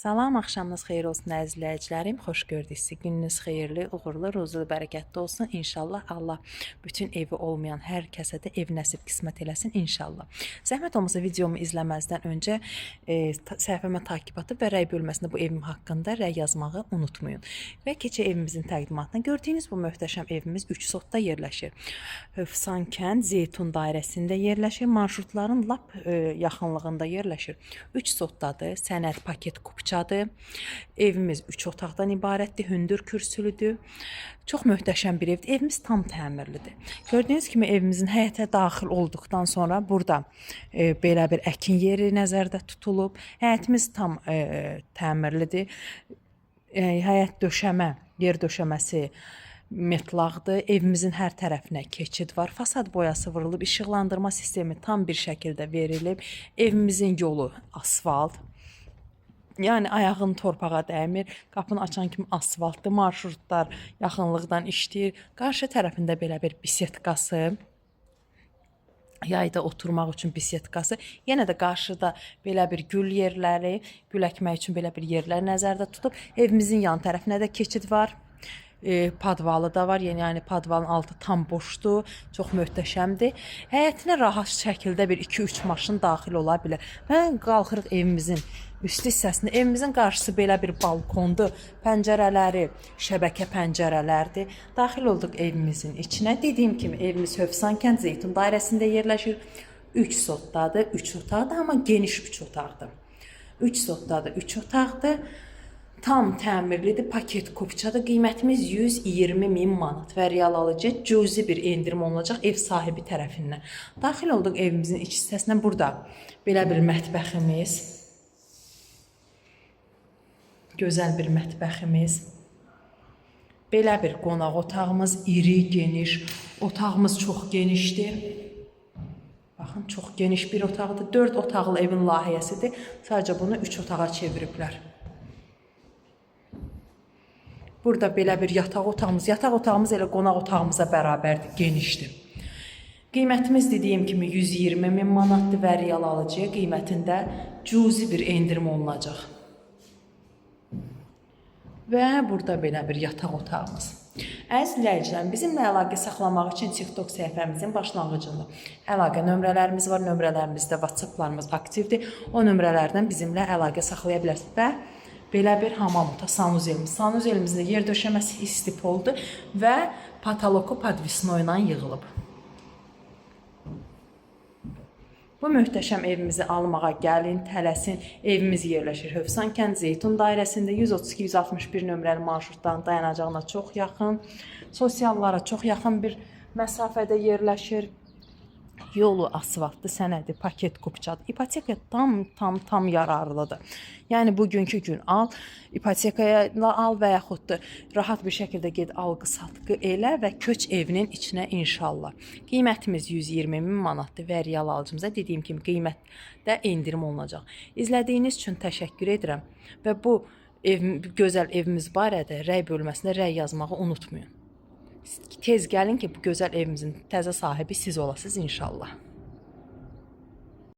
Salam, axşamınız xeyir olsun əziz izləyicilərim. Xoş gördük sizi. Gününüz xeyirli, uğurlu, ruzlu, bərəkətli olsun. İnşallah Allah bütün evi olmayan hər kəsə də ev nəsib qismət eləsin inşallah. Zəhmət olmasa videomu izləməzdən öncə səhifəmə takib atıb və rəy bölməsində bu evim haqqında rəy yazmağı unutmayın. Və keçək evimizin təqdimatına. Gördüyünüz bu möhtəşəm evimiz 3 sotda yerləşir. Hövsan kənd Zeytun dairəsində yerləşir. Marşrutların lap yaxınlığında yerləşir. 3 sotdadır. Sənəd paket kupçadır. Evimiz 3 otaqdan ibarətdir. Hündür kürsülüdür. Çox möhtəşəm bir evdir. Evimiz tam təmirlidir. Gördüyünüz kimi evimizin həyətə daxil olduqdan sonra burada belə bir əkin yeri nəzərdə tutulub. Həyətimiz tam təmirlidir. Həyət döşəmə, yer döşəməsi metlaqdır. Evimizin hər tərəfinə keçid var. Fasad boyası vurulub, işıqlandırma sistemi tam bir şəkildə verilib. Evimizin yolu asfalt. Yəni ayağın torpağa dəymir. Qapını açan kimi asfaltlı marşrutlar yaxınlıqdan işləyir. Qarşı tərəfində belə bir bisetkası. Yayda oturmaq üçün bisetkası. Yenə də qarşıda belə bir gül yerləri, gül əkmək üçün belə bir yerlər nəzərdə tutub. Evimizin yan tərəfinə də keçid var. Padvalı da var. Yəni padvalın altı tam boşdur. Çox möhtəşəmdir. Həyətinə rahat şəkildə bir 2-3 maşın daxil ola bilər. Mən qalxırıq evimizin üst hissəsində. Evimizin qarşısı belə bir balkondur. Pəncərələri şəbəkə pəncərələrdir. Daxil olduq evimizin içinə. Dediyim kimi evimiz Hövsan kənd Zeytun dairəsində yerləşir. 3 sotdadır, 3 otaqdır, amma geniş 3 otaqdır. 3 sotdadır, 3 otaqdır. Tam təmirlidir, paket kupçadır. Qiymətimiz 120.000 manat və real alıcı cüzi bir endirim olunacaq ev sahibi tərəfindən. Daxil olduq evimizin iç hissəsindən. Burada belə bir mətbəximiz. Gözəl bir mətbəximiz. Belə bir qonaq otağımız, iri, geniş. Otağımız çox genişdir. Baxın, çox geniş bir otaqdır. 4 otaqlı evin layihəsidir. Sadəcə bunu 3 otağa çeviriblər. Burada belə bir yataq otağımız. Yataq otağımız elə qonaq otağımıza bərabərdir, genişdir. Qiymətimiz dediyim kimi 120.000 manatdır və real alıcıya qiymətində cüzi bir endirim olunacaq. Və burada belə bir yataq otağımız. Əziz izləyicilərim, bizimlə əlaqə saxlamaq üçün TikTok səhifəmizin başlanğıcında əlaqə nömrələrimiz var. Nömrələrimizdə WhatsApplarımız aktivdir. O nömrələrdən bizimlə əlaqə saxlaya bilərsiniz. Və belə bir hamam otağı, sanuzelimiz. Sanuzelimizdə yer döşəməsi istipoldur və patoloku podvisno ilə yığılıb. Bu möhtəşəm evimizi almağa gəlin, tələsin. Evimiz yerləşir Hövsan kənd Zeytun dairəsində 132-161 nömrəli marşrutların dayanacağına çox yaxın, sosiallara çox yaxın bir məsafədə yerləşir. Yolu asfaltlı, sənədi, paket kupçadır. İpoteka tam yararlıdır. Yəni bugünkü gün al, ipotekaya al və yaxud da rahat bir şəkildə get alqı-satqı elə və köç evinin içinə inşallah. Qiymətimiz 120.000 manatdır və real alıcımıza dediyim kimi qiymətdə endirim olunacaq. İzlədiyiniz üçün təşəkkür edirəm və bu gözəl evimiz barədə rəy bölməsində rəy yazmağı unutmayın. Tez gəlin ki, bu gözəl evimizin təzə sahibi siz olasınız inşallah.